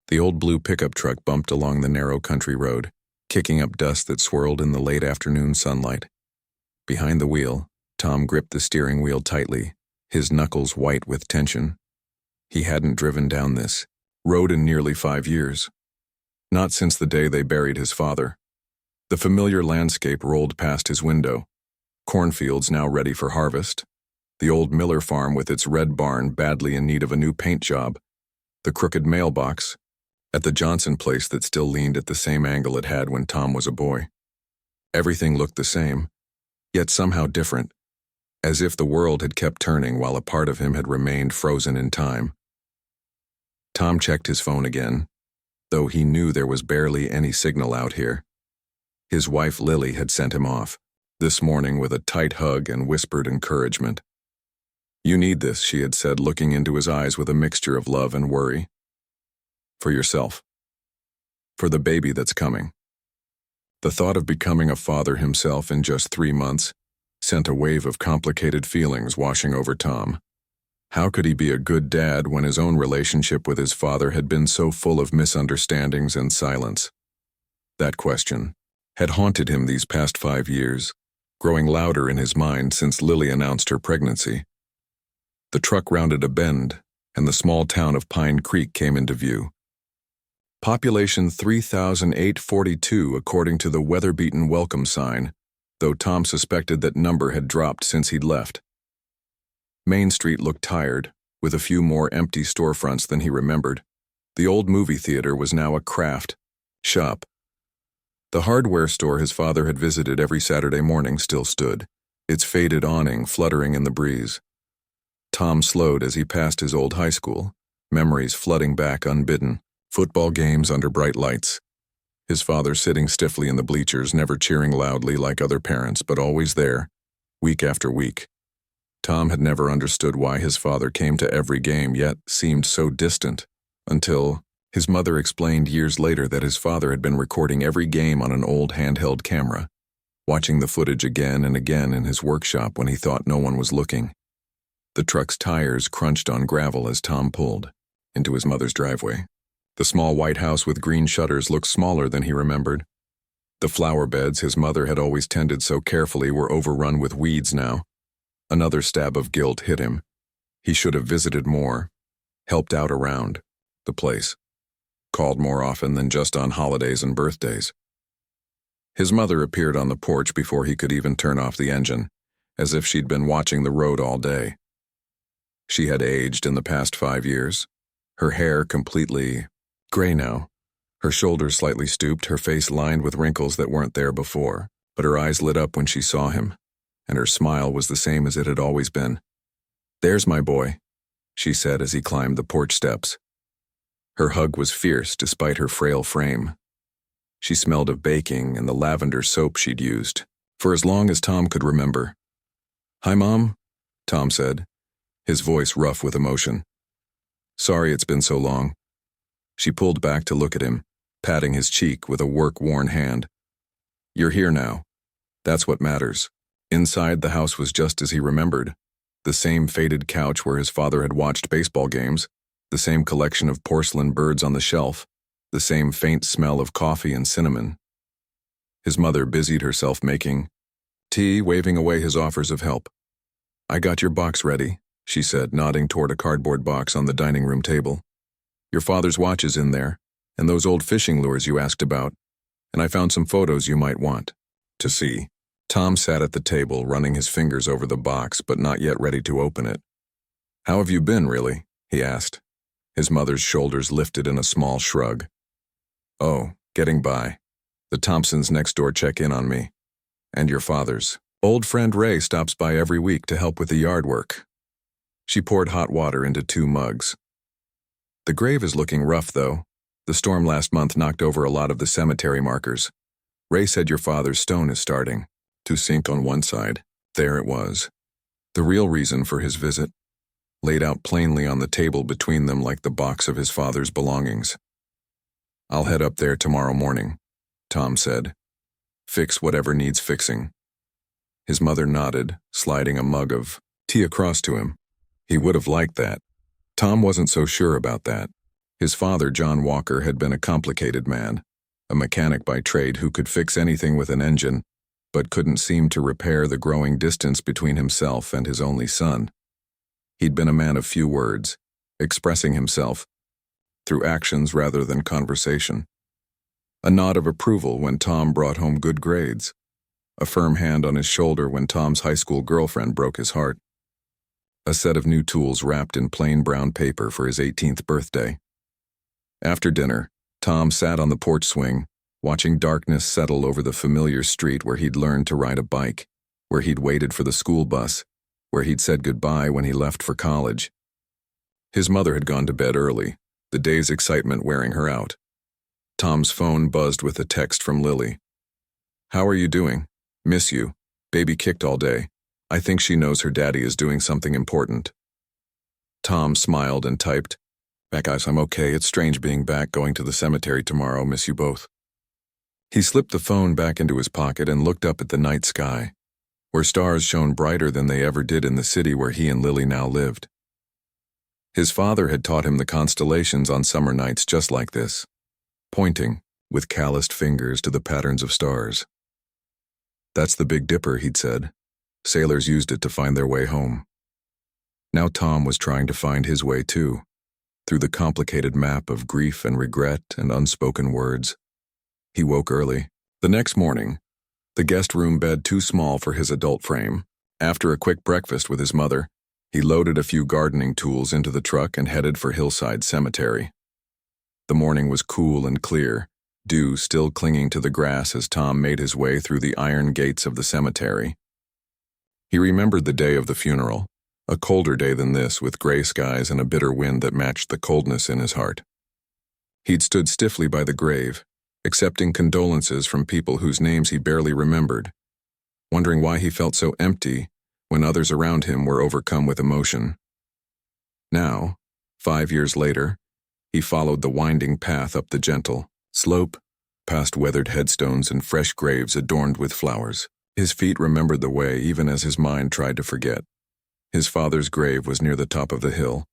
The old blue pickup truck bumped along the narrow country road, kicking up dust that swirled in the late afternoon sunlight. Behind the wheel, Tom gripped the steering wheel tightly, his knuckles white with tension. He hadn't driven down this road in nearly 5 years. Not since the day they buried his father. The familiar landscape rolled past his window. Cornfields now ready for harvest. The old Miller farm with its red barn badly in need of a new paint job. The crooked mailbox at the Johnson place that still leaned at the same angle it had when Tom was a boy. Everything looked the same, yet somehow different, as if the world had kept turning while a part of him had remained frozen in time. Tom checked his phone again, though he knew there was barely any signal out here. His wife Lily had sent him off this morning with a tight hug and whispered encouragement. "You need this," she had said, looking into his eyes with a mixture of love and worry. "For yourself. For the baby that's coming." The thought of becoming a father himself in just 3 months sent a wave of complicated feelings washing over Tom. How could he be a good dad when his own relationship with his father had been so full of misunderstandings and silence? That question had haunted him these past 5 years, growing louder in his mind since Lily announced her pregnancy. The truck rounded a bend, and the small town of Pine Creek came into view. Population 3,842 according to the weather-beaten welcome sign, though Tom suspected that number had dropped since he'd left. Main Street looked tired, with a few more empty storefronts than he remembered. The old movie theater was now a craft shop. The hardware store his father had visited every Saturday morning still stood, its faded awning fluttering in the breeze. Tom slowed as he passed his old high school, memories flooding back unbidden, football games under bright lights. His father sitting stiffly in the bleachers, never cheering loudly like other parents, but always there, week after week. Tom had never understood why his father came to every game yet seemed so distant, until his mother explained years later that his father had been recording every game on an old handheld camera, watching the footage again and again in his workshop when he thought no one was looking. The truck's tires crunched on gravel as Tom pulled into his mother's driveway. The small white house with green shutters looked smaller than he remembered. The flower beds his mother had always tended so carefully were overrun with weeds now. Another stab of guilt hit him. He should have visited more, helped out around the place, called more often than just on holidays and birthdays. His mother appeared on the porch before he could even turn off the engine, as if she'd been watching the road all day. She had aged in the past 5 years, her hair completely gray now, her shoulders slightly stooped, her face lined with wrinkles that weren't there before, but her eyes lit up when she saw him, and her smile was the same as it had always been. "There's my boy," she said as he climbed the porch steps. Her hug was fierce despite her frail frame. She smelled of baking and the lavender soap she'd used, for as long as Tom could remember. "Hi, Mom," Tom said, his voice rough with emotion. "Sorry it's been so long." She pulled back to look at him, patting his cheek with a work-worn hand. "You're here now. That's what matters." Inside, the house was just as he remembered. The same faded couch where his father had watched baseball games, the same collection of porcelain birds on the shelf, the same faint smell of coffee and cinnamon. His mother busied herself making tea, waving away his offers of help. "I got your box ready," she said, nodding toward a cardboard box on the dining room table. "Your father's watch is in there, and those old fishing lures you asked about, and I found some photos you might want to see." Tom sat at the table, running his fingers over the box, but not yet ready to open it. "How have you been, really?" he asked. His mother's shoulders lifted in a small shrug. "Oh, getting by. The Thompsons next door check in on me. And your father's. Old friend Ray stops by every week to help with the yard work." She poured hot water into 2 mugs. "The grave is looking rough, though. The storm last month knocked over a lot of the cemetery markers. Ray said your father's stone is starting to sink on one side." There it was. The real reason for his visit, laid out plainly on the table between them like the box of his father's belongings. "I'll head up there tomorrow morning," Tom said. "Fix whatever needs fixing." His mother nodded, sliding a mug of tea across to him. He would have liked that. Tom wasn't so sure about that. His father, John Walker, had been a complicated man, a mechanic by trade who could fix anything with an engine, but couldn't seem to repair the growing distance between himself and his only son. He'd been a man of few words, expressing himself through actions rather than conversation. A nod of approval when Tom brought home good grades. A firm hand on his shoulder when Tom's high school girlfriend broke his heart. A set of new tools wrapped in plain brown paper for his 18th birthday. After dinner, Tom sat on the porch swing, watching darkness settle over the familiar street where he'd learned to ride a bike, where he'd waited for the school bus, where he'd said goodbye when he left for college. His mother had gone to bed early, the day's excitement wearing her out. Tom's phone buzzed with a text from Lily. "How are you doing? Miss you. Baby kicked all day. I think she knows her daddy is doing something important." Tom smiled and typed, "Back guys, I'm okay. It's strange being back, going to the cemetery tomorrow. Miss you both." He slipped the phone back into his pocket and looked up at the night sky, where stars shone brighter than they ever did in the city where he and Lily now lived. His father had taught him the constellations on summer nights just like this, pointing, with calloused fingers, to the patterns of stars. "That's the Big Dipper," he'd said. "Sailors used it to find their way home." Now Tom was trying to find his way too, through the complicated map of grief and regret and unspoken words. He woke early. The next morning, the guest room bed too small for his adult frame. After a quick breakfast with his mother, he loaded a few gardening tools into the truck and headed for Hillside Cemetery. The morning was cool and clear, dew still clinging to the grass as Tom made his way through the iron gates of the cemetery. He remembered the day of the funeral, a colder day than this, with gray skies and a bitter wind that matched the coldness in his heart. He'd stood stiffly by the grave, accepting condolences from people whose names he barely remembered, wondering why he felt so empty when others around him were overcome with emotion. Now, 5 years later, he followed the winding path up the gentle slope, past weathered headstones and fresh graves adorned with flowers. His feet remembered the way even as his mind tried to forget. His father's grave was near the top of the hill,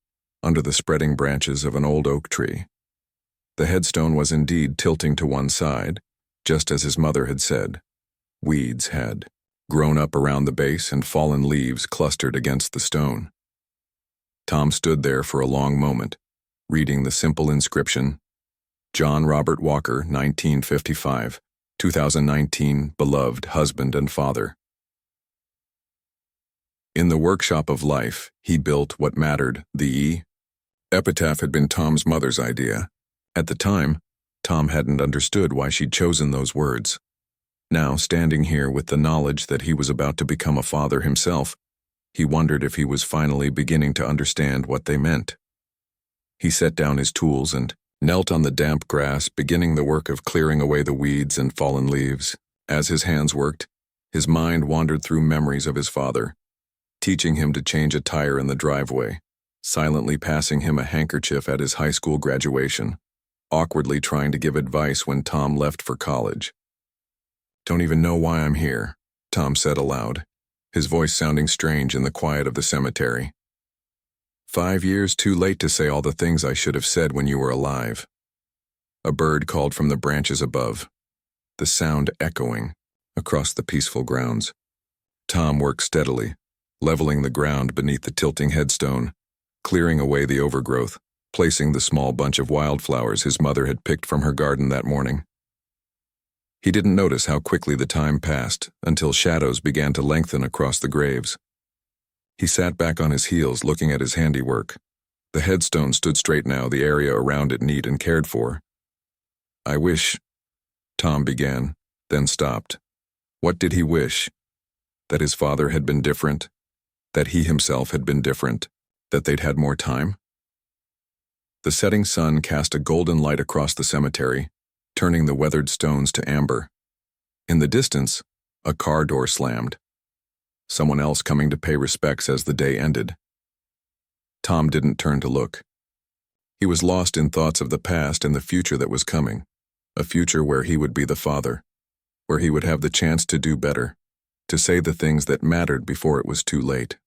under the spreading branches of an old oak tree. The headstone was indeed tilting to one side, just as his mother had said. Weeds had grown up around the base and fallen leaves clustered against the stone. Tom stood there for a long moment, reading the simple inscription, "John Robert Walker, 1955, 2019, beloved husband and father." In the workshop of life, he built what mattered. The epitaph had been Tom's mother's idea. At the time, Tom hadn't understood why she'd chosen those words. Now, standing here with the knowledge that he was about to become a father himself, he wondered if he was finally beginning to understand what they meant. He set down his tools and knelt on the damp grass, beginning the work of clearing away the weeds and fallen leaves. As his hands worked, his mind wandered through memories of his father, teaching him to change a tire in the driveway, silently passing him a handkerchief at his high school graduation, awkwardly trying to give advice when Tom left for college. "Don't even know why I'm here," Tom said aloud, his voice sounding strange in the quiet of the cemetery. 5 years too late to say all the things I should have said when you were alive." A bird called from the branches above, the sound echoing across the peaceful grounds. Tom worked steadily, leveling the ground beneath the tilting headstone, clearing away the overgrowth, placing the small bunch of wildflowers his mother had picked from her garden that morning. He didn't notice how quickly the time passed until shadows began to lengthen across the graves. He sat back on his heels looking at his handiwork. The headstone stood straight now, the area around it neat and cared for. "I wish," Tom began, then stopped. What did he wish? That his father had been different? That he himself had been different? That they'd had more time? The setting sun cast a golden light across the cemetery, turning the weathered stones to amber. In the distance, a car door slammed. Someone else coming to pay respects as the day ended. Tom didn't turn to look. He was lost in thoughts of the past and the future that was coming, a future where he would be the father, where he would have the chance to do better, to say the things that mattered before it was too late.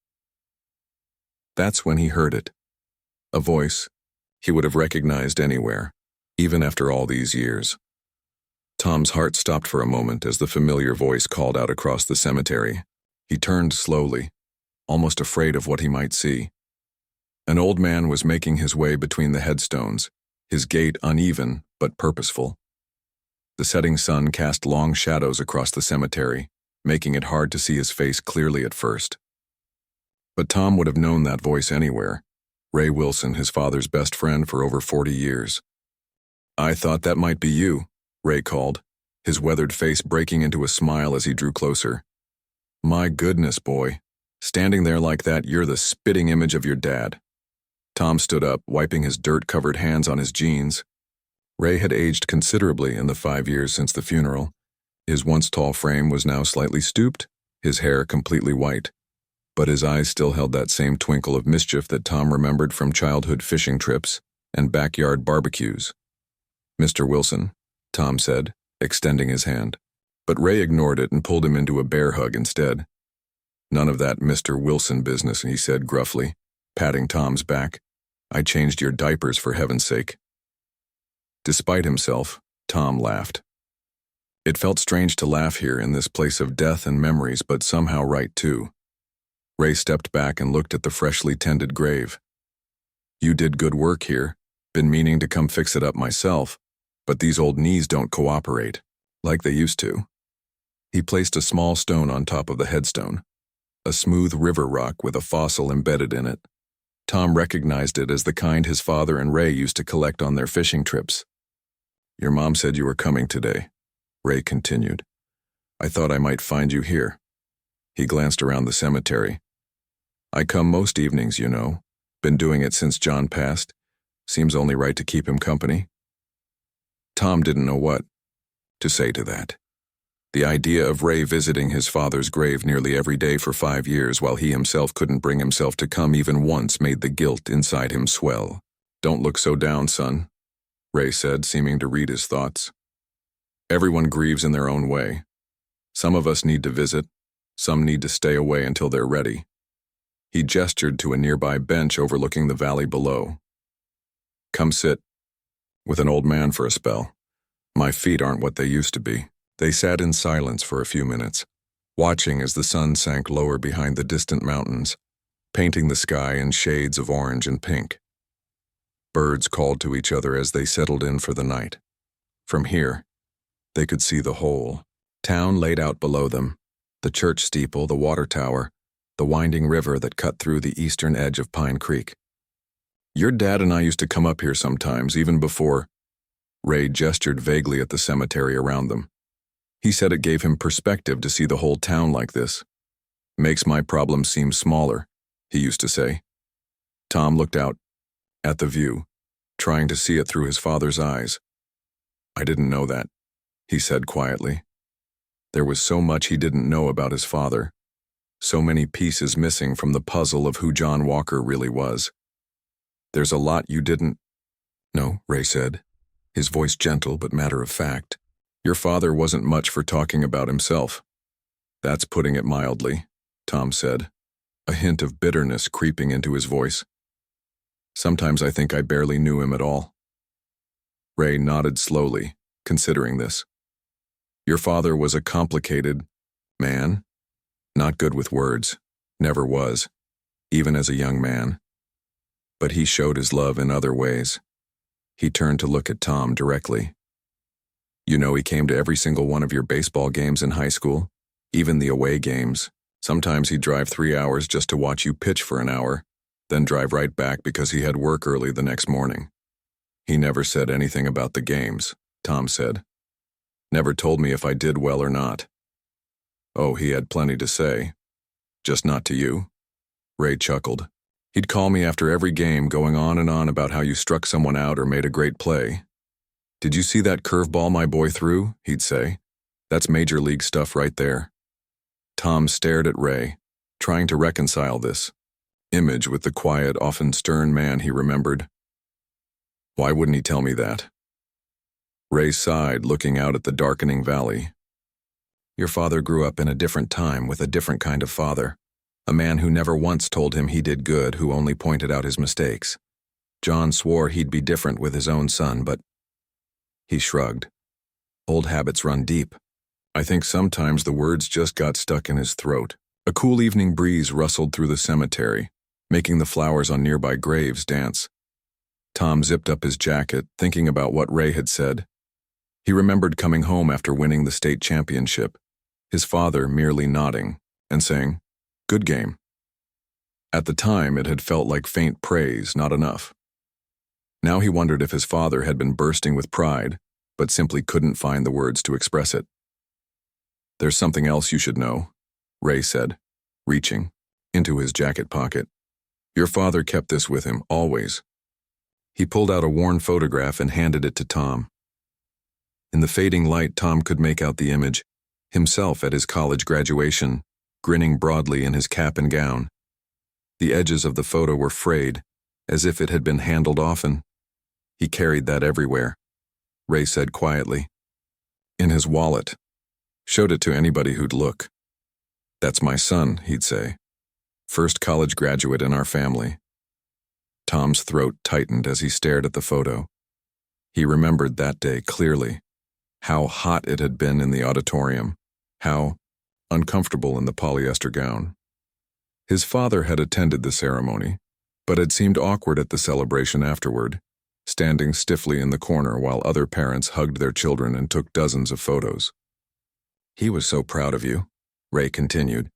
That's when he heard it. A voice, He would have recognized anywhere, even after all these years. Tom's heart stopped for a moment as the familiar voice called out across the cemetery. He turned slowly, almost afraid of what he might see. An old man was making his way between the headstones, his gait uneven but purposeful. The setting sun cast long shadows across the cemetery, making it hard to see his face clearly at first. But Tom would have known that voice anywhere. Ray Wilson, his father's best friend for over 40 years. "I thought that might be you," Ray called, his weathered face breaking into a smile as he drew closer. "My goodness, boy. Standing there like that, you're the spitting image of your dad." Tom stood up, wiping his dirt-covered hands on his jeans. Ray had aged considerably in the 5 years since the funeral. His once tall frame was now slightly stooped, his hair completely white. But his eyes still held that same twinkle of mischief that Tom remembered from childhood fishing trips and backyard barbecues. "Mr. Wilson," Tom said, extending his hand. But Ray ignored it and pulled him into a bear hug instead. "None of that Mr. Wilson business," he said gruffly, patting Tom's back. "I changed your diapers for heaven's sake." Despite himself, Tom laughed. It felt strange to laugh here in this place of death and memories, but somehow right too. Ray stepped back and looked at the freshly tended grave. "You did good work here. Been meaning to come fix it up myself, but these old knees don't cooperate, like they used to." He placed a small stone on top of the headstone, a smooth river rock with a fossil embedded in it. Tom recognized it as the kind his father and Ray used to collect on their fishing trips. "Your mom said you were coming today," Ray continued. "I thought I might find you here." He glanced around the cemetery. "I come most evenings, you know. Been doing it since John passed. Seems only right to keep him company." Tom didn't know what to say to that. The idea of Ray visiting his father's grave nearly every day for 5 years while he himself couldn't bring himself to come even once made the guilt inside him swell. "Don't look so down, son," Ray said, seeming to read his thoughts. "Everyone grieves in their own way. Some of us need to visit, some need to stay away until they're ready." He gestured to a nearby bench overlooking the valley below. "Come sit with an old man for a spell. My feet aren't what they used to be." They sat in silence for a few minutes, watching as the sun sank lower behind the distant mountains, painting the sky in shades of orange and pink. Birds called to each other as they settled in for the night. From here, they could see the whole town laid out below them, the church steeple, the water tower, the winding river that cut through the eastern edge of Pine Creek. "Your dad and I used to come up here sometimes, even before—" Ray gestured vaguely at the cemetery around them. He said it gave him perspective to see the whole town like this. "Makes my problems seem smaller," he used to say. Tom looked out at the view, trying to see it through his father's eyes. "I didn't know that," he said quietly. There was so much he didn't know about his father, so many pieces missing from the puzzle of who John Walker really was. "There's a lot you didn't—" "No," Ray said, his voice gentle but matter-of-fact. "Your father wasn't much for talking about himself." "That's putting it mildly," Tom said, a hint of bitterness creeping into his voice. "Sometimes I think I barely knew him at all." Ray nodded slowly, considering this. "Your father was a complicated man, not good with words, never was, even as a young man. But he showed his love in other ways." He turned to look at Tom directly. "You know he came to every single one of your baseball games in high school, even the away games. Sometimes he'd drive 3 hours just to watch you pitch for an hour, then drive right back because he had work early the next morning. He never said anything about the games," Tom said. "Never told me if I did well or not." "Oh, he had plenty to say. Just not to you." Ray chuckled. "He'd call me after every game, going on and on about how you struck someone out or made a great play. 'Did you see that curveball my boy threw?' he'd say. 'That's major league stuff right there.'" Tom stared at Ray, trying to reconcile this image with the quiet, often stern man he remembered. Why wouldn't he tell me that? Ray sighed, looking out at the darkening valley. "Your father grew up in a different time with a different kind of father, a man who never once told him he did good, who only pointed out his mistakes. John swore he'd be different with his own son, but he shrugged. Old habits run deep. I think sometimes the words just got stuck in his throat. A cool evening breeze rustled through the cemetery, making the flowers on nearby graves dance. Tom zipped up his jacket, thinking about what Ray had said. He remembered coming home after winning the state championship, his father merely nodding and saying, "Good game." At the time, it had felt like faint praise, not enough. Now he wondered if his father had been bursting with pride, but simply couldn't find the words to express it. "There's something else you should know," Ray said, reaching into his jacket pocket. "Your father kept this with him, always." He pulled out a worn photograph and handed it to Tom. In the fading light, Tom could make out the image, himself at his college graduation, grinning broadly in his cap and gown. The edges of the photo were frayed, as if it had been handled often. He carried that everywhere, Ray said quietly. In his wallet. Showed it to anybody who'd look. "That's my son," he'd say. "First college graduate in our family." Tom's throat tightened as he stared at the photo. He remembered that day clearly. How hot it had been in the auditorium. How uncomfortable in the polyester gown. His father had attended the ceremony, but had seemed awkward at the celebration afterward, standing stiffly in the corner while other parents hugged their children and took dozens of photos. "He was so proud of you," Ray continued.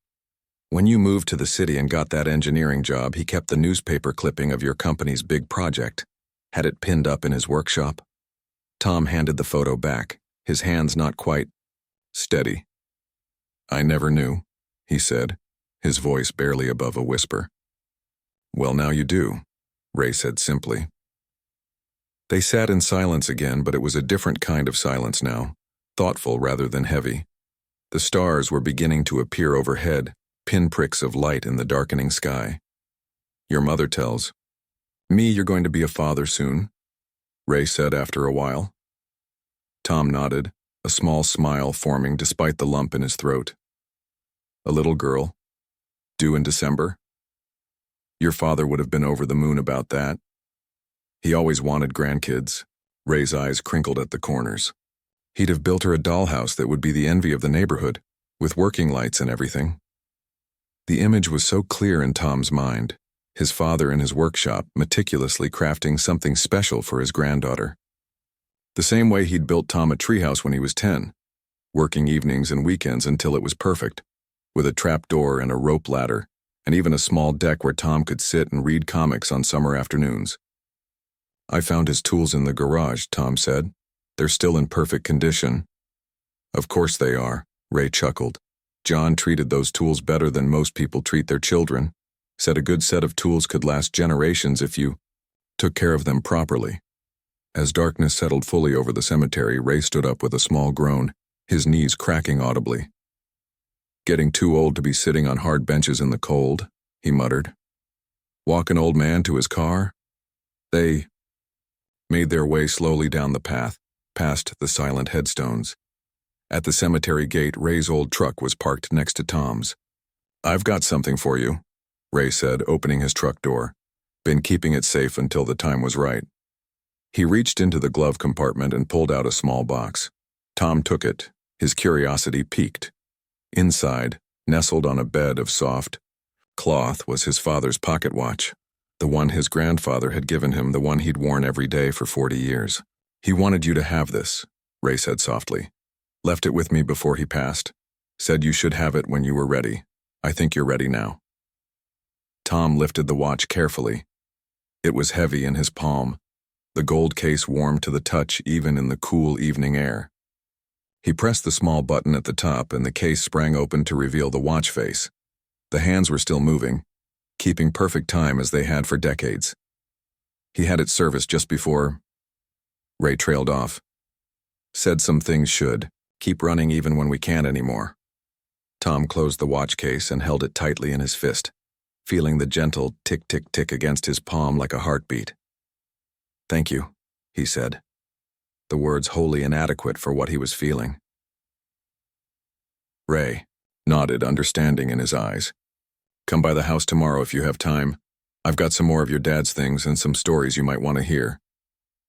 "When you moved to the city and got that engineering job, he kept the newspaper clipping of your company's big project, had it pinned up in his workshop." Tom handed the photo back, his hands not quite steady. "I never knew," he said, his voice barely above a whisper. "Well, now you do," Ray said simply. They sat in silence again, but it was a different kind of silence now, thoughtful rather than heavy. The stars were beginning to appear overhead, pinpricks of light in the darkening sky. "Your mother tells me you're going to be a father soon," Ray said after a while. Tom nodded, a small smile forming despite the lump in his throat. "A little girl, due in December. Your father would have been over the moon about that. He always wanted grandkids." Ray's eyes crinkled at the corners. He'd have built her a dollhouse that would be the envy of the neighborhood, with working lights and everything. The image was so clear in Tom's mind, his father in his workshop meticulously crafting something special for his granddaughter. The same way he'd built Tom a treehouse when he was 10, working evenings and weekends until it was perfect, with a trap door and a rope ladder, and even a small deck where Tom could sit and read comics on summer afternoons. "I found his tools in the garage," Tom said. "They're still in perfect condition." "Of course they are," Ray chuckled. "John treated those tools better than most people treat their children. Said a good set of tools could last generations if you took care of them properly." As darkness settled fully over the cemetery, Ray stood up with a small groan, his knees cracking audibly. "Getting too old to be sitting on hard benches in the cold," he muttered. "Walk an old man to his car?" They made their way slowly down the path, past the silent headstones. At the cemetery gate, Ray's old truck was parked next to Tom's. "I've got something for you," Ray said, opening his truck door. "Been keeping it safe until the time was right." He reached into the glove compartment and pulled out a small box. Tom took it, his curiosity piqued. Inside, nestled on a bed of soft cloth, was his father's pocket watch, the one his grandfather had given him, the one he'd worn every day for 40 years. "He wanted you to have this," Ray said softly. "Left it with me before he passed. Said you should have it when you were ready. I think you're ready now." Tom lifted the watch carefully. It was heavy in his palm, the gold case warm to the touch even in the cool evening air. He pressed the small button at the top and the case sprang open to reveal the watch face. The hands were still moving, keeping perfect time as they had for decades. "He had it serviced just before..." Ray trailed off. "Said some things should keep running even when we can't anymore." Tom closed the watch case and held it tightly in his fist, feeling the gentle tick-tick-tick against his palm like a heartbeat. "Thank you," he said, the words wholly inadequate for what he was feeling. Ray nodded, understanding in his eyes. "Come by the house tomorrow if you have time. I've got some more of your dad's things and some stories you might want to hear.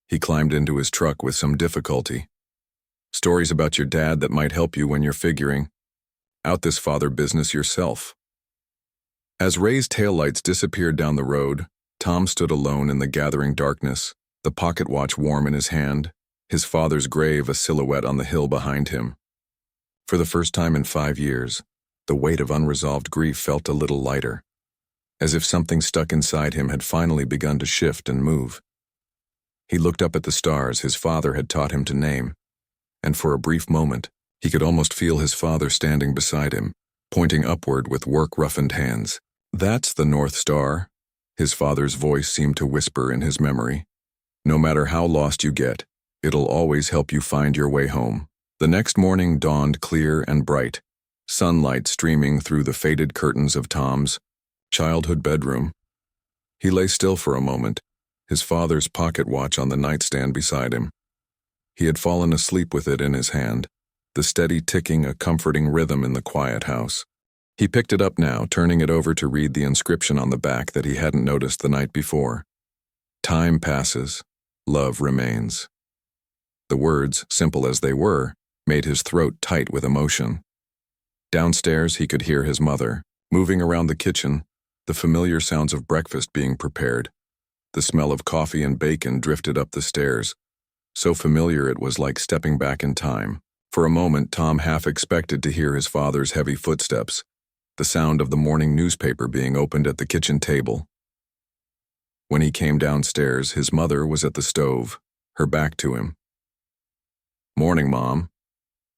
He climbed into his truck with some difficulty. Stories about your dad that might help you when you're figuring out this father business yourself. As Ray's taillights disappeared down the road, Tom stood alone in the gathering darkness, the pocket watch warm in his hand, his father's grave a silhouette on the hill behind him. For the first time in 5 years, the weight of unresolved grief felt a little lighter, as if something stuck inside him had finally begun to shift and move. He looked up at the stars his father had taught him to name, and for a brief moment, he could almost feel his father standing beside him, pointing upward with work-roughened hands. "That's the North Star," his father's voice seemed to whisper in his memory. "No matter how lost you get, it'll always help you find your way home." The next morning dawned clear and bright, sunlight streaming through the faded curtains of Tom's childhood bedroom. He lay still for a moment, his father's pocket watch on the nightstand beside him. He had fallen asleep with it in his hand, the steady ticking a comforting rhythm in the quiet house. He picked it up now, turning it over to read the inscription on the back that he hadn't noticed the night before. "Time passes, love remains." The words, simple as they were, made his throat tight with emotion. Downstairs he could hear his mother, moving around the kitchen, the familiar sounds of breakfast being prepared. The smell of coffee and bacon drifted up the stairs, so familiar it was like stepping back in time. For a moment Tom half expected to hear his father's heavy footsteps, the sound of the morning newspaper being opened at the kitchen table. When he came downstairs, his mother was at the stove, her back to him. "Morning, Mom,"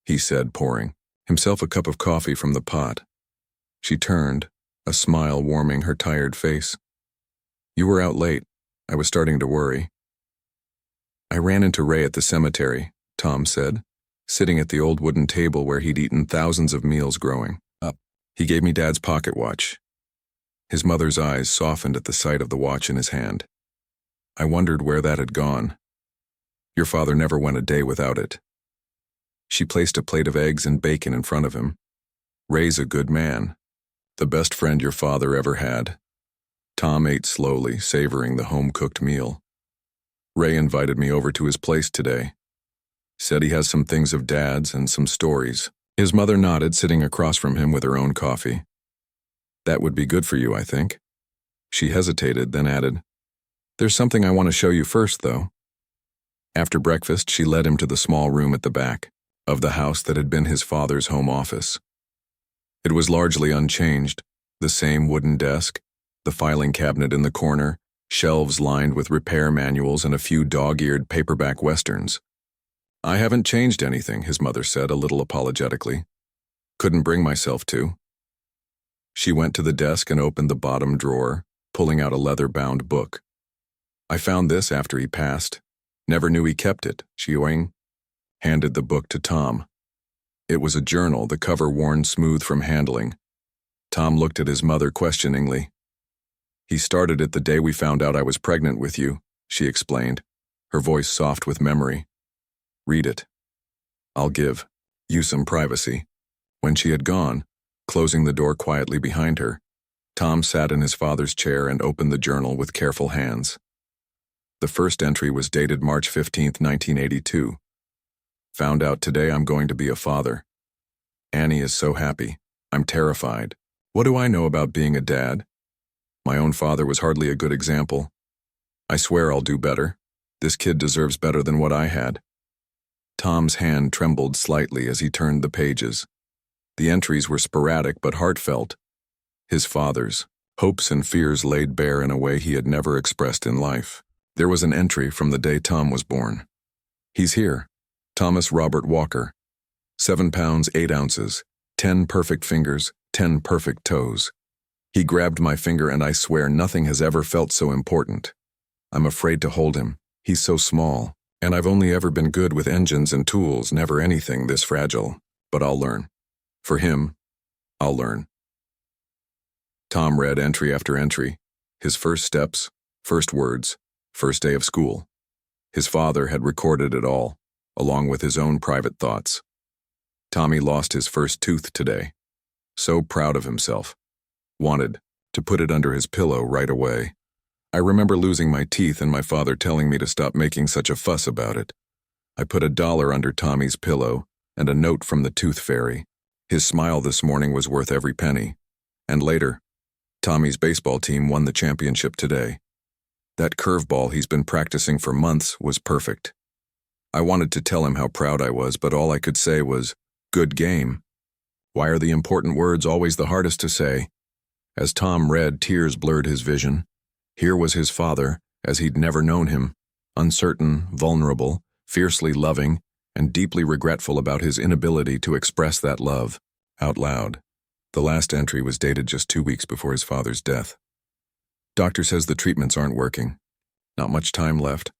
he said, pouring himself a cup of coffee from the pot. She turned, a smile warming her tired face. "You were out late. I was starting to worry." "I ran into Ray at the cemetery," Tom said, sitting at the old wooden table where he'd eaten thousands of meals growing up. "He gave me Dad's pocket watch." His mother's eyes softened at the sight of the watch in his hand. "I wondered where that had gone. Your father never went a day without it." She placed a plate of eggs and bacon in front of him. "Ray's a good man. The best friend your father ever had." Tom ate slowly, savoring the home-cooked meal. "Ray invited me over to his place today. Said he has some things of Dad's and some stories." His mother nodded, sitting across from him with her own coffee. "That would be good for you, I think." She hesitated, then added, "There's something I want to show you first, though." After breakfast, she led him to the small room at the back of the house that had been his father's home office. It was largely unchanged, the same wooden desk, the filing cabinet in the corner, shelves lined with repair manuals and a few dog-eared paperback westerns. "I haven't changed anything," his mother said a little apologetically. "Couldn't bring myself to." She went to the desk and opened the bottom drawer, pulling out a leather-bound book. "I found this after he passed. Never knew he kept it," she handed the book to Tom. It was a journal, the cover worn smooth from handling. Tom looked at his mother questioningly. "He started it the day we found out I was pregnant with you," she explained, her voice soft with memory. "Read it. I'll give you some privacy." When she had gone, closing the door quietly behind her, Tom sat in his father's chair and opened the journal with careful hands. The first entry was dated March 15, 1982. "Found out today I'm going to be a father. Annie is so happy. I'm terrified. What do I know about being a dad? My own father was hardly a good example. I swear I'll do better. This kid deserves better than what I had." Tom's hand trembled slightly as he turned the pages. The entries were sporadic but heartfelt. His father's hopes and fears laid bare in a way he had never expressed in life. There was an entry from the day Tom was born. "He's here. Thomas Robert Walker. 7 pounds 8 ounces, 10 perfect fingers, 10 perfect toes. He grabbed my finger and I swear nothing has ever felt so important. I'm afraid to hold him. He's so small, and I've only ever been good with engines and tools, never anything this fragile. But I'll learn. For him, I'll learn." Tom read entry after entry. His first steps, first words, first day of school. His father had recorded it all, along with his own private thoughts. Tommy lost his first tooth today. So proud of himself. Wanted to put it under his pillow right away. I remember losing my teeth and my father telling me to stop making such a fuss about it. I put $1 under Tommy's pillow and a note from the tooth fairy. His smile this morning was worth every penny. And later, Tommy's baseball team won the championship today. That curveball he's been practicing for months was perfect. I wanted to tell him how proud I was, but all I could say was, "Good game." Why are the important words always the hardest to say? As Tom read, tears blurred his vision. Here was his father, as he'd never known him, uncertain, vulnerable, fiercely loving, and deeply regretful about his inability to express that love out loud. The last entry was dated just 2 weeks before his father's death. Doctor says the treatments aren't working. Not much time left.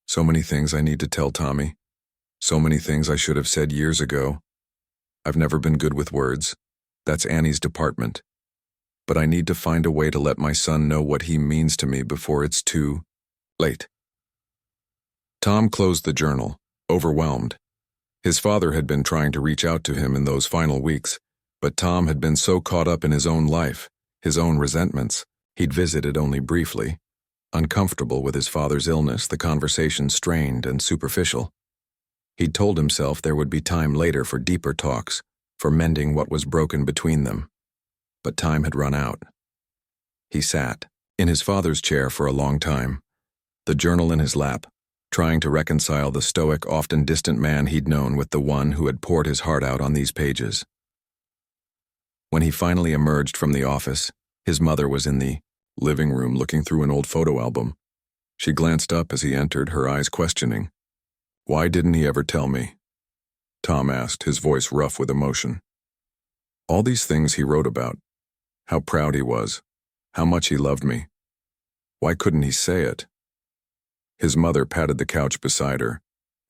So many things I need to tell Tommy. So many things I should have said years ago. I've never been good with words. That's Annie's department. But I need to find a way to let my son know what he means to me before it's too late. Tom closed the journal, overwhelmed. His father had been trying to reach out to him in those final weeks, but Tom had been so caught up in his own life, his own resentments, he'd visited only briefly. Uncomfortable with his father's illness, the conversation strained and superficial. He'd told himself there would be time later for deeper talks, for mending what was broken between them. But time had run out. He sat in his father's chair for a long time, the journal in his lap, trying to reconcile the stoic, often distant man he'd known with the one who had poured his heart out on these pages. When he finally emerged from the office, his mother was in the living room looking through an old photo album. She glanced up as he entered, her eyes questioning. "Why didn't he ever tell me?" Tom asked, his voice rough with emotion. All these things he wrote about. How proud he was. How much he loved me. Why couldn't he say it? His mother patted the couch beside her,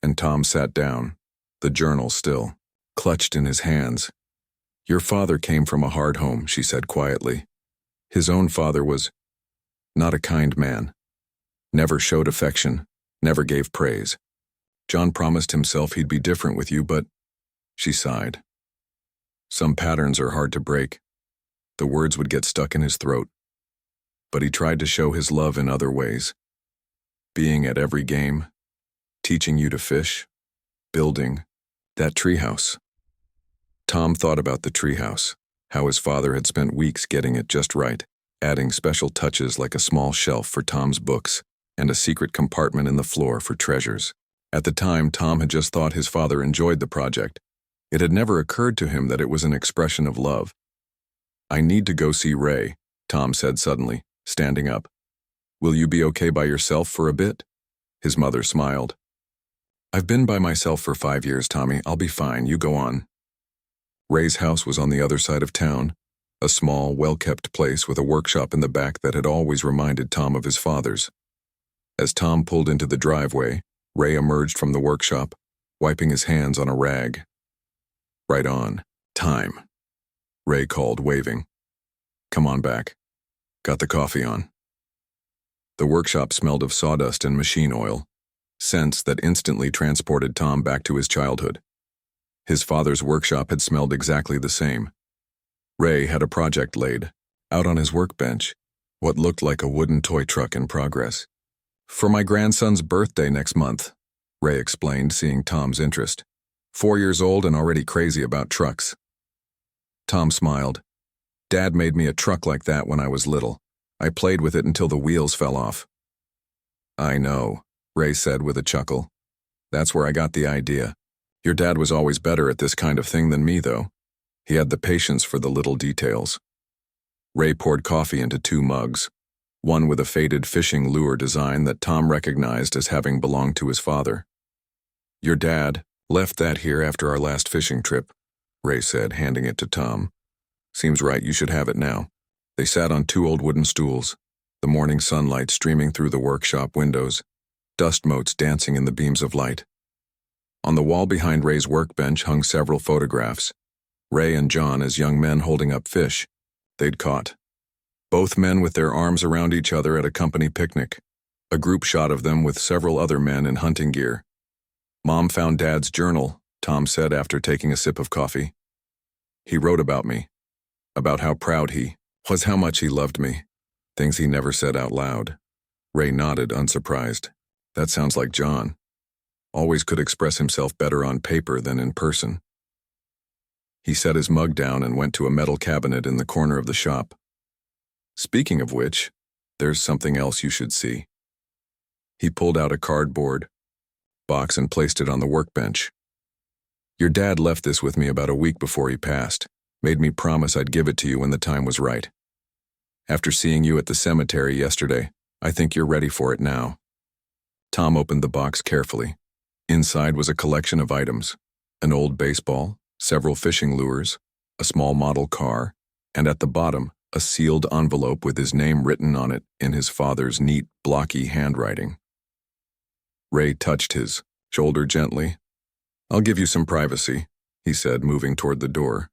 and Tom sat down, the journal still, clutched in his hands. "Your father came from a hard home," she said quietly. His own father was not a kind man. Never showed affection, never gave praise. John promised himself he'd be different with you, but she sighed. Some patterns are hard to break. The words would get stuck in his throat. But he tried to show his love in other ways. Being at every game, teaching you to fish, building that treehouse. Tom thought about the treehouse, how his father had spent weeks getting it just right, adding special touches like a small shelf for Tom's books and a secret compartment in the floor for treasures. At the time, Tom had just thought his father enjoyed the project. It had never occurred to him that it was an expression of love. "I need to go see Ray," Tom said suddenly, standing up. "Will you be okay by yourself for a bit?" His mother smiled. "I've been by myself for 5 years, Tommy. I'll be fine. You go on." Ray's house was on the other side of town, a small, well-kept place with a workshop in the back that had always reminded Tom of his father's. As Tom pulled into the driveway, Ray emerged from the workshop, wiping his hands on a rag. "Right on. Time," Ray called, waving. "Come on back. Got the coffee on." The workshop smelled of sawdust and machine oil, scents that instantly transported Tom back to his childhood. His father's workshop had smelled exactly the same. Ray had a project laid, out on his workbench, what looked like a wooden toy truck in progress. "For my grandson's birthday next month," Ray explained, seeing Tom's interest. 4 years old and already crazy about trucks. Tom smiled. "Dad made me a truck like that when I was little. I played with it until the wheels fell off." "I know," Ray said with a chuckle. "That's where I got the idea. Your dad was always better at this kind of thing than me, though. He had the patience for the little details." Ray poured coffee into 2 mugs, one with a faded fishing lure design that Tom recognized as having belonged to his father. "Your dad left that here after our last fishing trip," Ray said, handing it to Tom. "Seems right, you should have it now." They sat on 2 old wooden stools, the morning sunlight streaming through the workshop windows, dust motes dancing in the beams of light. On the wall behind Ray's workbench hung several photographs. Ray and John as young men holding up fish they'd caught. Both men with their arms around each other at a company picnic. A group shot of them with several other men in hunting gear. "Mom found Dad's journal," Tom said after taking a sip of coffee. "He wrote about me, about how proud he was, how much he loved me. Things he never said out loud. Ray nodded, unsurprised. That sounds like John. Always could express himself better on paper than in person. He set his mug down and went to a metal cabinet in the corner of the shop. Speaking of which, there's something else you should see. He pulled out a cardboard box and placed it on the workbench. Your dad left this with me about a week before he passed, made me promise I'd give it to you when the time was right. After seeing you at the cemetery yesterday, I think you're ready for it now. Tom opened the box carefully. Inside was a collection of items: an old baseball, several fishing lures, a small model car, and at the bottom, a sealed envelope with his name written on it in his father's neat, blocky handwriting. Ray touched his shoulder gently. I'll give you some privacy, he said, moving toward the door.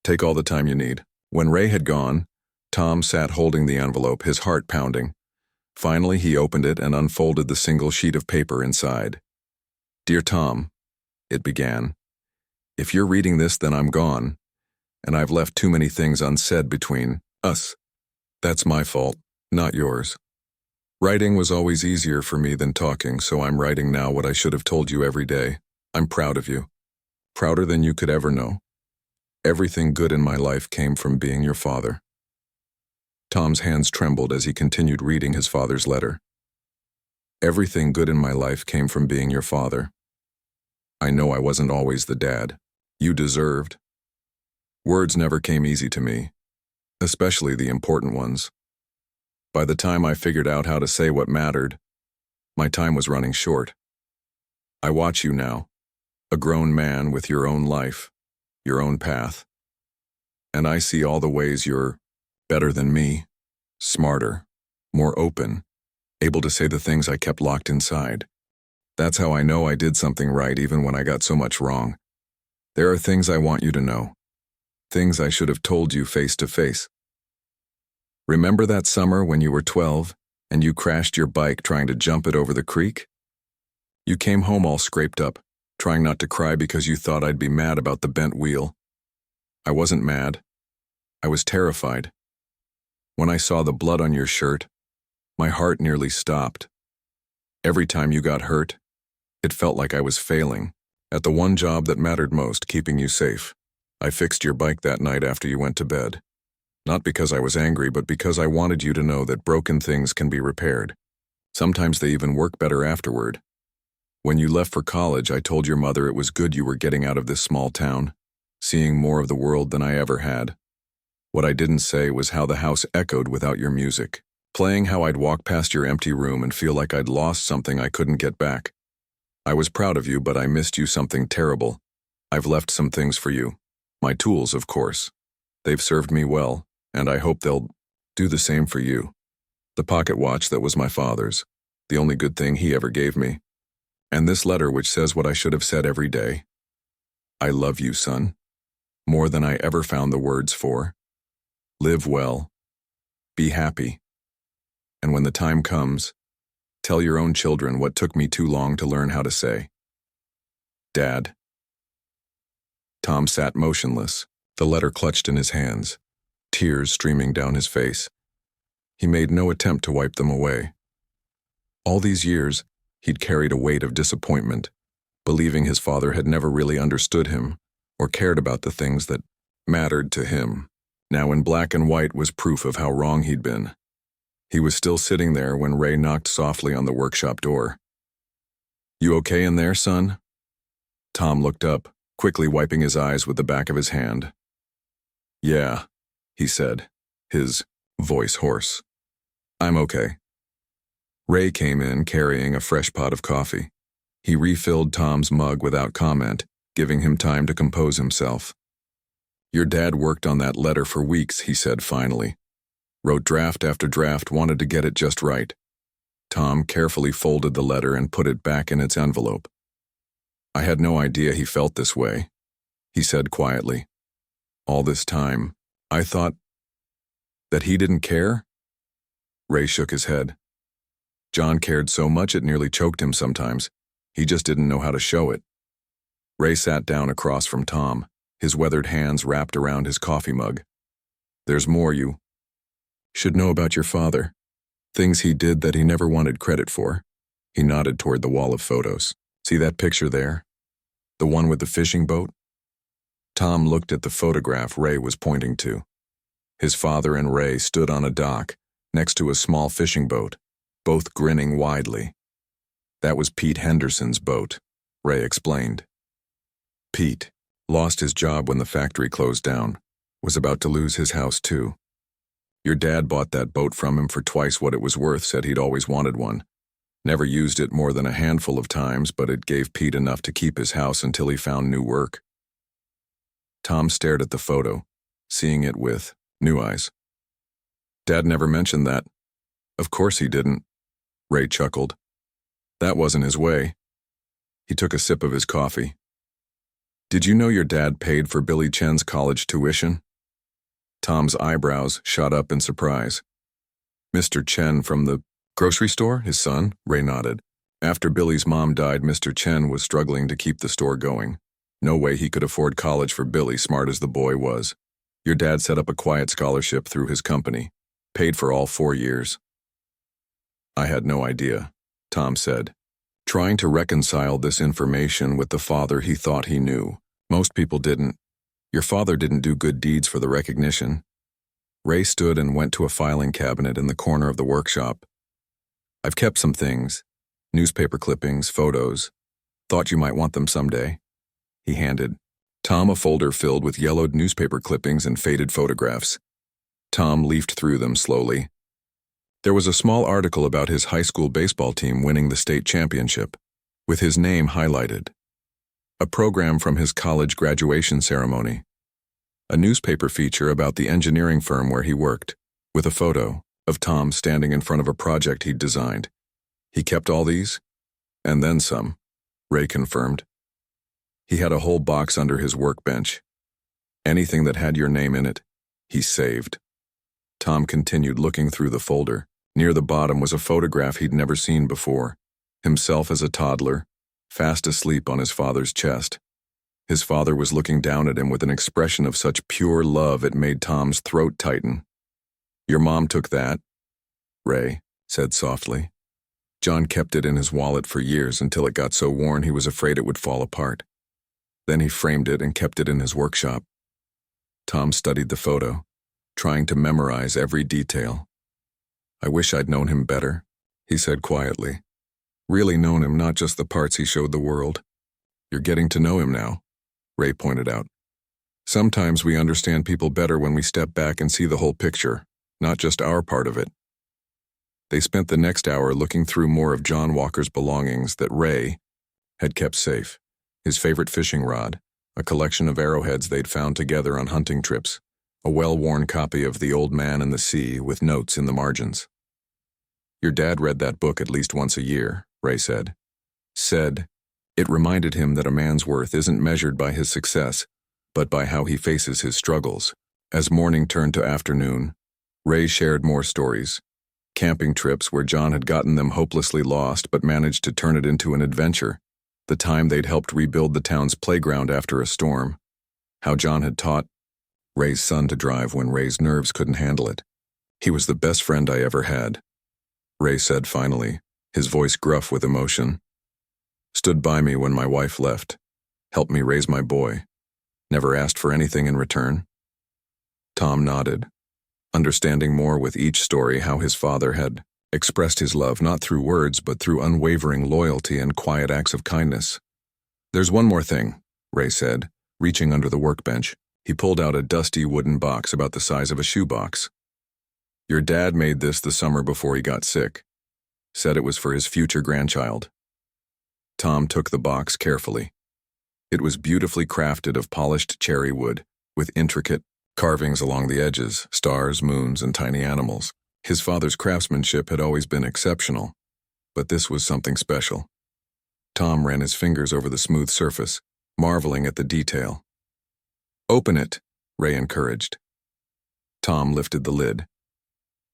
Take all the time you need. When Ray had gone, Tom sat holding the envelope, his heart pounding. Finally, he opened it and unfolded the single sheet of paper inside. Dear Tom, it began. If you're reading this, then I'm gone, and I've left too many things unsaid between us. That's my fault, not yours. Writing was always easier for me than talking, so I'm writing now what I should have told you every day. I'm proud of you. Prouder than you could ever know. Everything good in my life came from being your father. Tom's hands trembled as he continued reading his father's letter. Everything good in my life came from being your father. I know I wasn't always the dad you deserved. Words never came easy to me, especially the important ones. By the time I figured out how to say what mattered, my time was running short. I watch you now, a grown man with your own life, your own path. And I see all the ways you're better than me, smarter, more open, able to say the things I kept locked inside. That's how I know I did something right even when I got so much wrong. There are things I want you to know, things I should have told you face to face. Remember that summer when you were 12 and you crashed your bike trying to jump it over the creek? You came home all scraped up, trying not to cry because you thought I'd be mad about the bent wheel. I wasn't mad. I was terrified. When I saw the blood on your shirt, my heart nearly stopped. Every time you got hurt, it felt like I was failing at the one job that mattered most, keeping you safe. I fixed your bike that night after you went to bed. Not because I was angry, but because I wanted you to know that broken things can be repaired. Sometimes they even work better afterward. When you left for college, I told your mother it was good you were getting out of this small town, seeing more of the world than I ever had. What I didn't say was how the house echoed without your music, playing how I'd walk past your empty room and feel like I'd lost something I couldn't get back. I was proud of you, but I missed you something terrible. I've left some things for you. My tools, of course. They've served me well, and I hope they'll do the same for you. The pocket watch that was my father's, the only good thing he ever gave me. And this letter which says what I should have said every day. I love you, son. More than I ever found the words for. Live well. Be happy. And when the time comes, tell your own children what took me too long to learn how to say. Dad. Tom sat motionless, the letter clutched in his hands, tears streaming down his face. He made no attempt to wipe them away. All these years, he'd carried a weight of disappointment, believing his father had never really understood him or cared about the things that mattered to him. Now in black and white was proof of how wrong he'd been. He was still sitting there when Ray knocked softly on the workshop door. You okay in there, son? Tom looked up, quickly wiping his eyes with the back of his hand. Yeah, he said, his voice hoarse. I'm okay. Ray came in carrying a fresh pot of coffee. He refilled Tom's mug without comment, giving him time to compose himself. Your dad worked on that letter for weeks, he said finally. Wrote draft after draft, wanted to get it just right. Tom carefully folded the letter and put it back in its envelope. I had no idea he felt this way, he said quietly. All this time, I thought that he didn't care? Ray shook his head. John cared so much it nearly choked him sometimes. He just didn't know how to show it. Ray sat down across from Tom, his weathered hands wrapped around his coffee mug. There's more, you Should know about your father. Things he did that he never wanted credit for. He nodded toward the wall of photos. See that picture there? The one with the fishing boat? Tom looked at the photograph Ray was pointing to. His father and Ray stood on a dock, next to a small fishing boat, both grinning widely. That was Pete Henderson's boat, Ray explained. Pete lost his job when the factory closed down, was about to lose his house too. Your dad bought that boat from him for twice what it was worth, said he'd always wanted one. Never used it more than a handful of times, but it gave Pete enough to keep his house until he found new work. Tom stared at the photo, seeing it with new eyes. Dad never mentioned that. Of course he didn't. Ray chuckled. That wasn't his way. He took a sip of his coffee. Did you know your dad paid for Billy Chen's college tuition? Tom's eyebrows shot up in surprise. Mr. Chen from the grocery store, his son? Ray nodded. After Billy's mom died, Mr. Chen was struggling to keep the store going. No way he could afford college for Billy, smart as the boy was. Your dad set up a quiet scholarship through his company, paid for all 4 years. I had no idea, Tom said, trying to reconcile this information with the father he thought he knew. Most people didn't. Your father didn't do good deeds for the recognition. Ray stood and went to a filing cabinet in the corner of the workshop. I've kept some things, newspaper clippings, photos. Thought you might want them someday. He handed Tom a folder filled with yellowed newspaper clippings and faded photographs. Tom leafed through them slowly. There was a small article about his high school baseball team winning the state championship, with his name highlighted. A program from his college graduation ceremony. A newspaper feature about the engineering firm where he worked, with a photo of Tom standing in front of a project he'd designed. He kept all these? And then some, Ray confirmed. He had a whole box under his workbench. Anything that had your name in it, he saved. Tom continued looking through the folder. Near the bottom was a photograph he'd never seen before. Himself as a toddler, fast asleep on his father's chest. His father was looking down at him with an expression of such pure love it made Tom's throat tighten. Your mom took that, Ray said softly. John kept it in his wallet for years until it got so worn he was afraid it would fall apart. Then he framed it and kept it in his workshop. Tom studied the photo, trying to memorize every detail. I wish I'd known him better, he said quietly. Really known him, not just the parts he showed the world. You're getting to know him now, Ray pointed out. Sometimes we understand people better when we step back and see the whole picture, not just our part of it. They spent the next hour looking through more of John Walker's belongings that Ray had kept safe. His favorite fishing rod, a collection of arrowheads they'd found together on hunting trips, a well-worn copy of The Old Man and the Sea with notes in the margins. Your dad read that book at least once a year, Ray said. Said, it reminded him that a man's worth isn't measured by his success, but by how he faces his struggles. As morning turned to afternoon, Ray shared more stories. Camping trips where John had gotten them hopelessly lost but managed to turn it into an adventure. The time they'd helped rebuild the town's playground after a storm. How John had taught Ray's son to drive when Ray's nerves couldn't handle it. He was the best friend I ever had, Ray said finally, his voice gruff with emotion. Stood by me when my wife left. Helped me raise my boy. Never asked for anything in return. Tom nodded, understanding more with each story how his father had expressed his love not through words but through unwavering loyalty and quiet acts of kindness. There's one more thing, Ray said, reaching under the workbench. He pulled out a dusty wooden box about the size of a shoebox. Your dad made this the summer before he got sick. Said it was for his future grandchild. Tom took the box carefully. It was beautifully crafted of polished cherry wood, with intricate carvings along the edges, stars, moons, and tiny animals. His father's craftsmanship had always been exceptional, but this was something special. Tom ran his fingers over the smooth surface, marveling at the detail. Open it, Ray encouraged. Tom lifted the lid.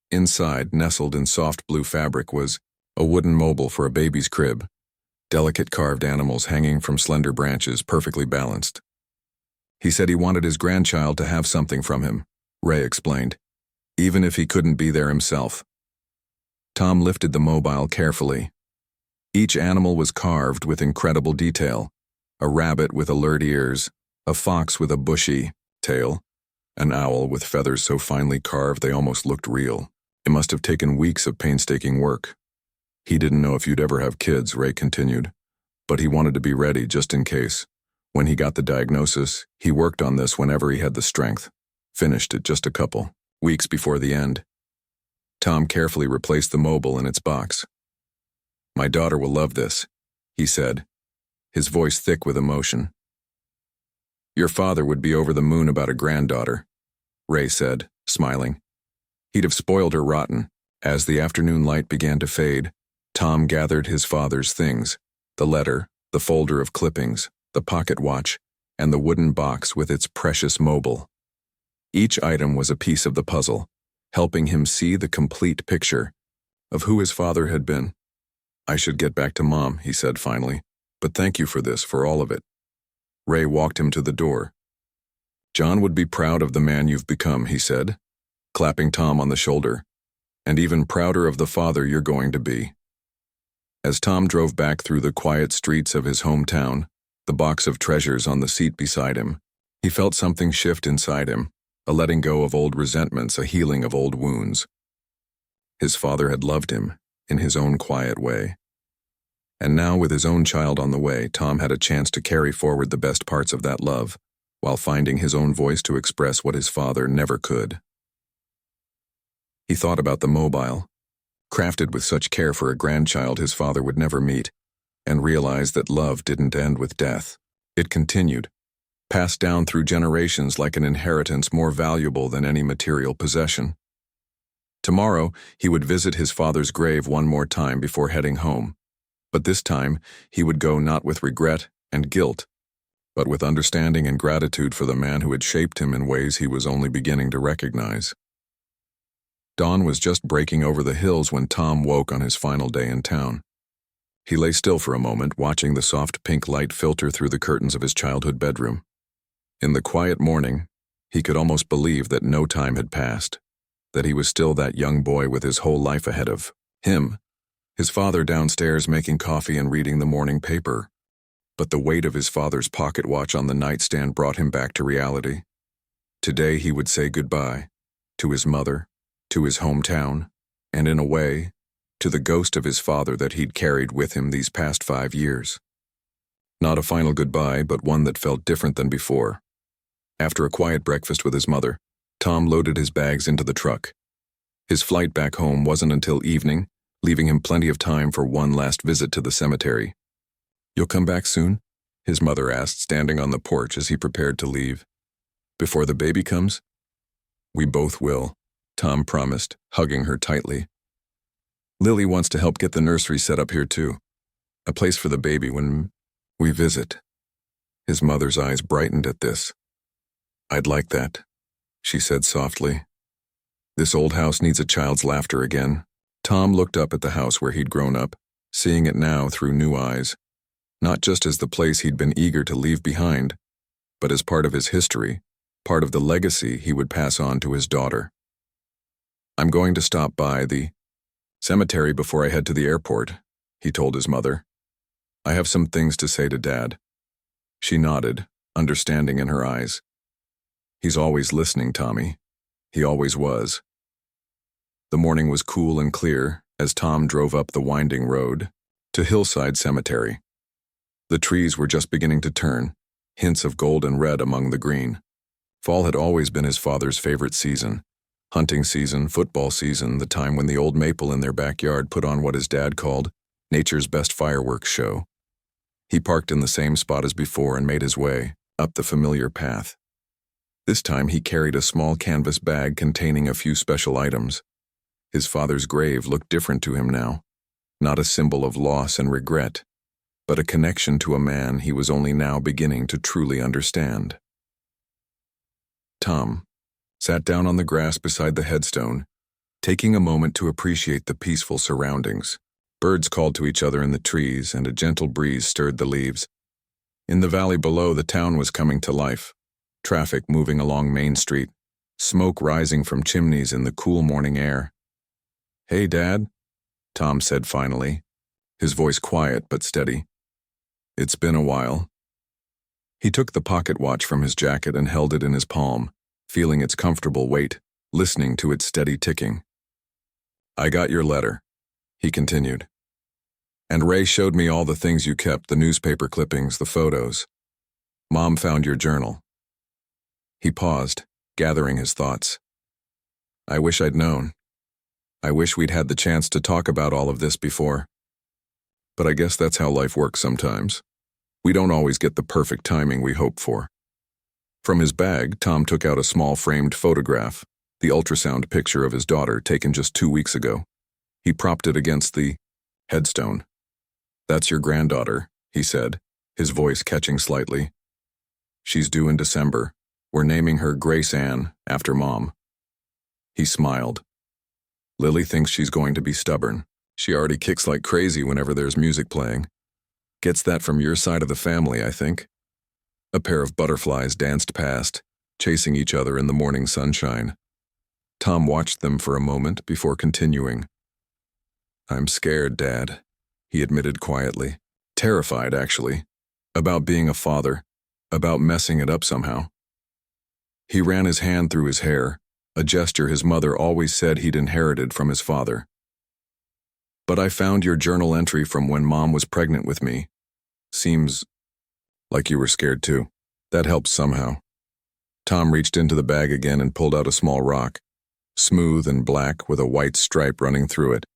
Inside, nestled in soft blue fabric, was a wooden mobile for a baby's crib, delicate carved animals hanging from slender branches, perfectly balanced. He said he wanted his grandchild to have something from him, Ray explained. even if he couldn't be there himself. Tom lifted the mobile carefully. Each animal was carved with incredible detail: a rabbit with alert ears, a fox with a bushy tail, an owl with feathers so finely carved they almost looked real. It must have taken weeks of painstaking work. He didn't know if you'd ever have kids, Ray continued, but he wanted to be ready just in case. When he got the diagnosis, he worked on this whenever he had the strength. Finished it just a couple weeks before the end. Tom carefully replaced the mobile in its box. "My daughter will love this," he said, his voice thick with emotion. "Your father would be over the moon about a granddaughter," Ray said, smiling. He'd have spoiled her rotten. As the afternoon light began to fade, Tom gathered his father's things: the letter, the folder of clippings, the pocket watch, and the wooden box with its precious mobile. Each item was a piece of the puzzle, helping him see the complete picture of who his father had been. "I should get back to Mom," he said finally, "but thank you for this, for all of it." Ray walked him to the door. "John would be proud of the man you've become," he said, clapping Tom on the shoulder, "and even prouder of the father you're going to be." As Tom drove back through the quiet streets of his hometown, the box of treasures on the seat beside him, he felt something shift inside him, a letting go of old resentments, a healing of old wounds. His father had loved him, in his own quiet way. And now, with his own child on the way, Tom had a chance to carry forward the best parts of that love, while finding his own voice to express what his father never could. He thought about the mobile, crafted with such care for a grandchild his father would never meet, and realized that love didn't end with death. It continued, passed down through generations like an inheritance more valuable than any material possession. Tomorrow, he would visit his father's grave one more time before heading home. But this time, he would go not with regret and guilt, but with understanding and gratitude for the man who had shaped him in ways he was only beginning to recognize. Dawn was just breaking over the hills when Tom woke on his final day in town. He lay still for a moment, watching the soft pink light filter through the curtains of his childhood bedroom. In the quiet morning, he could almost believe that no time had passed, that he was still that young boy with his whole life ahead of him, his father downstairs making coffee and reading the morning paper. But the weight of his father's pocket watch on the nightstand brought him back to reality. Today he would say goodbye to his mother, to his hometown, and in a way, to the ghost of his father that he'd carried with him these past 5 years. Not a final goodbye, but one that felt different than before. After a quiet breakfast with his mother, Tom loaded his bags into the truck. His flight back home wasn't until evening, leaving him plenty of time for one last visit to the cemetery. "You'll come back soon?" his mother asked, standing on the porch as he prepared to leave. "Before the baby comes?" "We both will," Tom promised, hugging her tightly. "Lily wants to help get the nursery set up here too. A place for the baby when we visit." His mother's eyes brightened at this. "I'd like that," she said softly. "This old house needs a child's laughter again." Tom looked up at the house where he'd grown up, seeing it now through new eyes, not just as the place he'd been eager to leave behind, but as part of his history, part of the legacy he would pass on to his daughter. "I'm going to stop by the cemetery before I head to the airport," he told his mother. "I have some things to say to Dad." She nodded, understanding in her eyes. "He's always listening, Tommy. He always was." The morning was cool and clear as Tom drove up the winding road to Hillside Cemetery. The trees were just beginning to turn, hints of gold and red among the green. Fall had always been his father's favorite season. Hunting season, football season, the time when the old maple in their backyard put on what his dad called nature's best fireworks show. He parked in the same spot as before and made his way up the familiar path. This time he carried a small canvas bag containing a few special items. His father's grave looked different to him now, not a symbol of loss and regret, but a connection to a man he was only now beginning to truly understand. Tom sat down on the grass beside the headstone, taking a moment to appreciate the peaceful surroundings. Birds called to each other in the trees, and a gentle breeze stirred the leaves. In the valley below, the town was coming to life, traffic moving along Main Street, smoke rising from chimneys in the cool morning air. "Hey, Dad," Tom said finally, his voice quiet but steady. "It's been a while." He took the pocket watch from his jacket and held it in his palm, feeling its comfortable weight, listening to its steady ticking. "I got your letter," he continued. "And Ray showed me all the things you kept, the newspaper clippings, the photos. Mom found your journal." He paused, gathering his thoughts. "I wish I'd known. I wish we'd had the chance to talk about all of this before. But I guess that's how life works sometimes. We don't always get the perfect timing we hope for." From his bag, Tom took out a small framed photograph, the ultrasound picture of his daughter taken just 2 weeks ago. He propped it against the headstone. "That's your granddaughter," he said, his voice catching slightly. "She's due in December. We're naming her Grace Ann, after Mom." He smiled. "Lily thinks she's going to be stubborn. She already kicks like crazy whenever there's music playing. Gets that from your side of the family, I think." A pair of butterflies danced past, chasing each other in the morning sunshine. Tom watched them for a moment before continuing. "I'm scared, Dad," he admitted quietly. "Terrified, actually. About being a father. About messing it up somehow." He ran his hand through his hair, a gesture his mother always said he'd inherited from his father. "But I found your journal entry from when Mom was pregnant with me. Seems like you were scared too. That helps somehow." Tom reached into the bag again and pulled out a small rock, smooth and black with a white stripe running through it.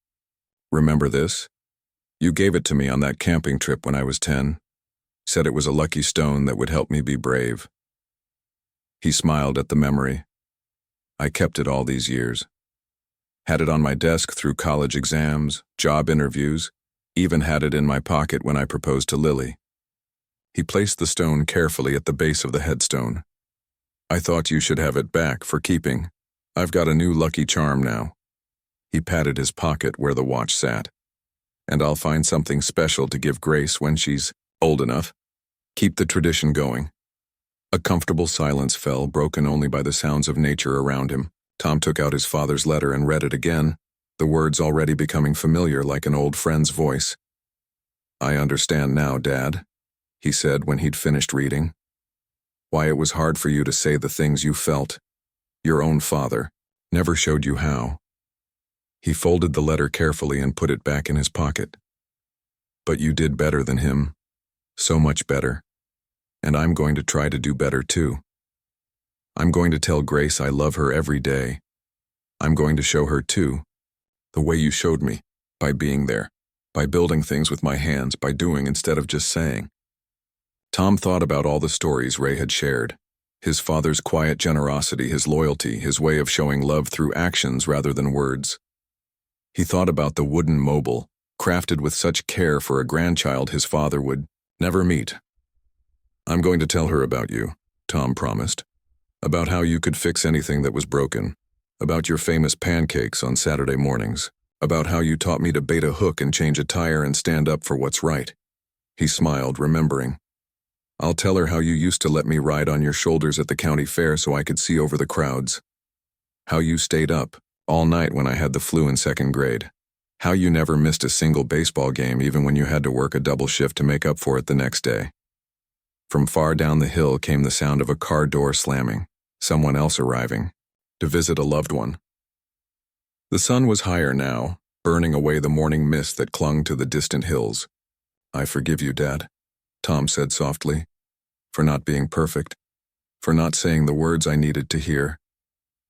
"Remember this? You gave it to me on that camping trip when I was 10. Said it was a lucky stone that would help me be brave." He smiled at the memory. "I kept it all these years. Had it on my desk through college exams, job interviews, even had it in my pocket when I proposed to Lily." He placed the stone carefully at the base of the headstone. "I thought you should have it back for keeping. I've got a new lucky charm now." He patted his pocket where the watch sat. "And I'll find something special to give Grace when she's old enough. Keep the tradition going." A comfortable silence fell, broken only by the sounds of nature around him. Tom took out his father's letter and read it again, the words already becoming familiar like an old friend's voice. "I understand now, Dad," he said when he'd finished reading. "Why it was hard for you to say the things you felt. Your own father never showed you how." He folded the letter carefully and put it back in his pocket. "But you did better than him. So much better. And I'm going to try to do better too. I'm going to tell Grace I love her every day. I'm going to show her too, the way you showed me, by being there, by building things with my hands, by doing instead of just saying." Tom thought about all the stories Ray had shared. His father's quiet generosity, his loyalty, his way of showing love through actions rather than words. He thought about the wooden mobile, crafted with such care for a grandchild his father would never meet. "I'm going to tell her about you," Tom promised. "About how you could fix anything that was broken. About your famous pancakes on Saturday mornings. About how you taught me to bait a hook and change a tire and stand up for what's right." He smiled, remembering. "I'll tell her how you used to let me ride on your shoulders at the county fair so I could see over the crowds. How you stayed up all night when I had the flu in 2nd grade. How you never missed a single baseball game even when you had to work a double shift to make up for it the next day." From far down the hill came the sound of a car door slamming, someone else arriving to visit a loved one. The sun was higher now, burning away the morning mist that clung to the distant hills. "I forgive you, Dad," Tom said softly, "for not being perfect, for not saying the words I needed to hear.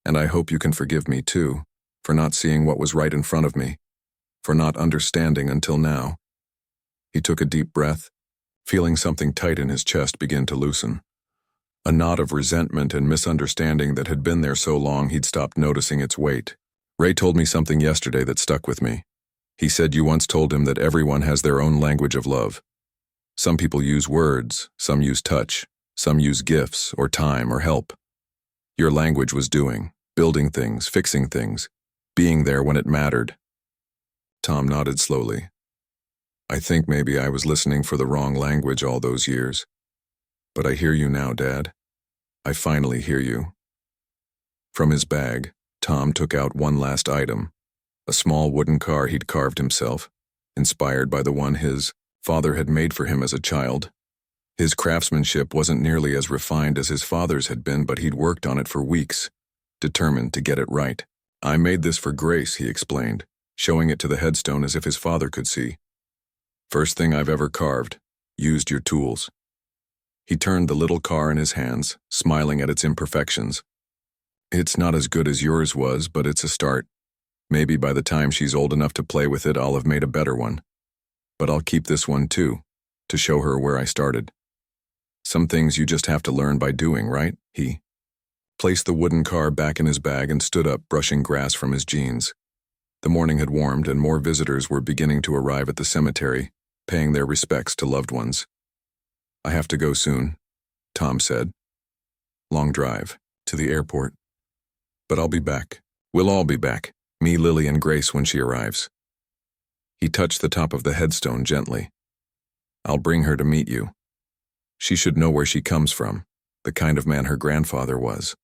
And I hope you can forgive me, too, for not seeing what was right in front of me, for not understanding until now." He took a deep breath, feeling something tight in his chest begin to loosen. A knot of resentment and misunderstanding that had been there so long he'd stopped noticing its weight. "Ray told me something yesterday that stuck with me. He said you once told him that everyone has their own language of love. Some people use words, some use touch, some use gifts or time or help. Your language was doing, building things, fixing things, being there when it mattered." Tom nodded slowly. "I think maybe I was listening for the wrong language all those years. But I hear you now, Dad. I finally hear you." From his bag, Tom took out one last item, a small wooden car he'd carved himself, inspired by the one his father had made for him as a child. His craftsmanship wasn't nearly as refined as his father's had been, but he'd worked on it for weeks, determined to get it right. "I made this for Grace," he explained, showing it to the headstone as if his father could see. "First thing I've ever carved. Used your tools." He turned the little car in his hands, smiling at its imperfections. "It's not as good as yours was, but it's a start. Maybe by the time she's old enough to play with it, I'll have made a better one. But I'll keep this one too, to show her where I started. Some things you just have to learn by doing, right?" He placed the wooden car back in his bag and stood up, brushing grass from his jeans. The morning had warmed and more visitors were beginning to arrive at the cemetery, paying their respects to loved ones. "I have to go soon," Tom said. "Long drive, to the airport. But I'll be back. We'll all be back, me, Lily, and Grace when she arrives." He touched the top of the headstone gently. "I'll bring her to meet you. She should know where she comes from, the kind of man her grandfather was."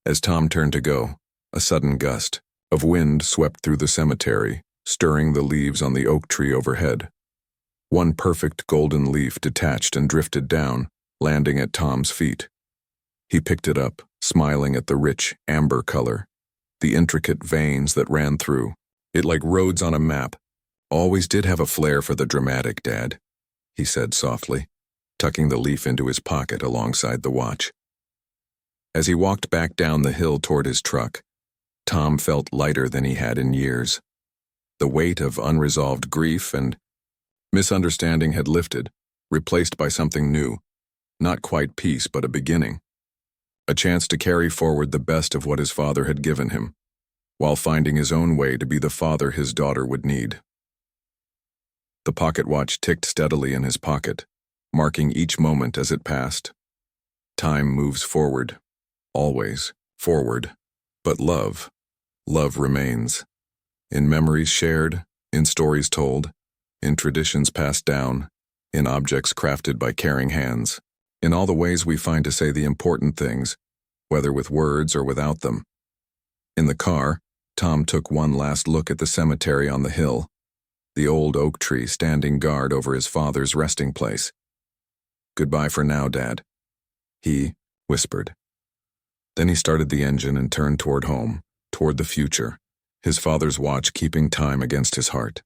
As Tom turned to go, a sudden gust of wind swept through the cemetery, stirring the leaves on the oak tree overhead. One perfect golden leaf detached and drifted down, landing at Tom's feet. He picked it up, smiling at the rich, amber color, the intricate veins that ran through it like roads on a map. "Always did have a flair for the dramatic, Dad," he said softly, tucking the leaf into his pocket alongside the watch. As he walked back down the hill toward his truck, Tom felt lighter than he had in years. The weight of unresolved grief and misunderstanding had lifted, replaced by something new, not quite peace, but a beginning. A chance to carry forward the best of what his father had given him, while finding his own way to be the father his daughter would need. The pocket watch ticked steadily in his pocket, marking each moment as it passed. Time moves forward, always forward, but love remains. In memories shared, in stories told, in traditions passed down, in objects crafted by caring hands, in all the ways we find to say the important things, whether with words or without them. In the car, Tom took one last look at the cemetery on the hill, the old oak tree standing guard over his father's resting place. "Goodbye for now, Dad," he whispered. Then he started the engine and turned toward home, toward the future, his father's watch keeping time against his heart.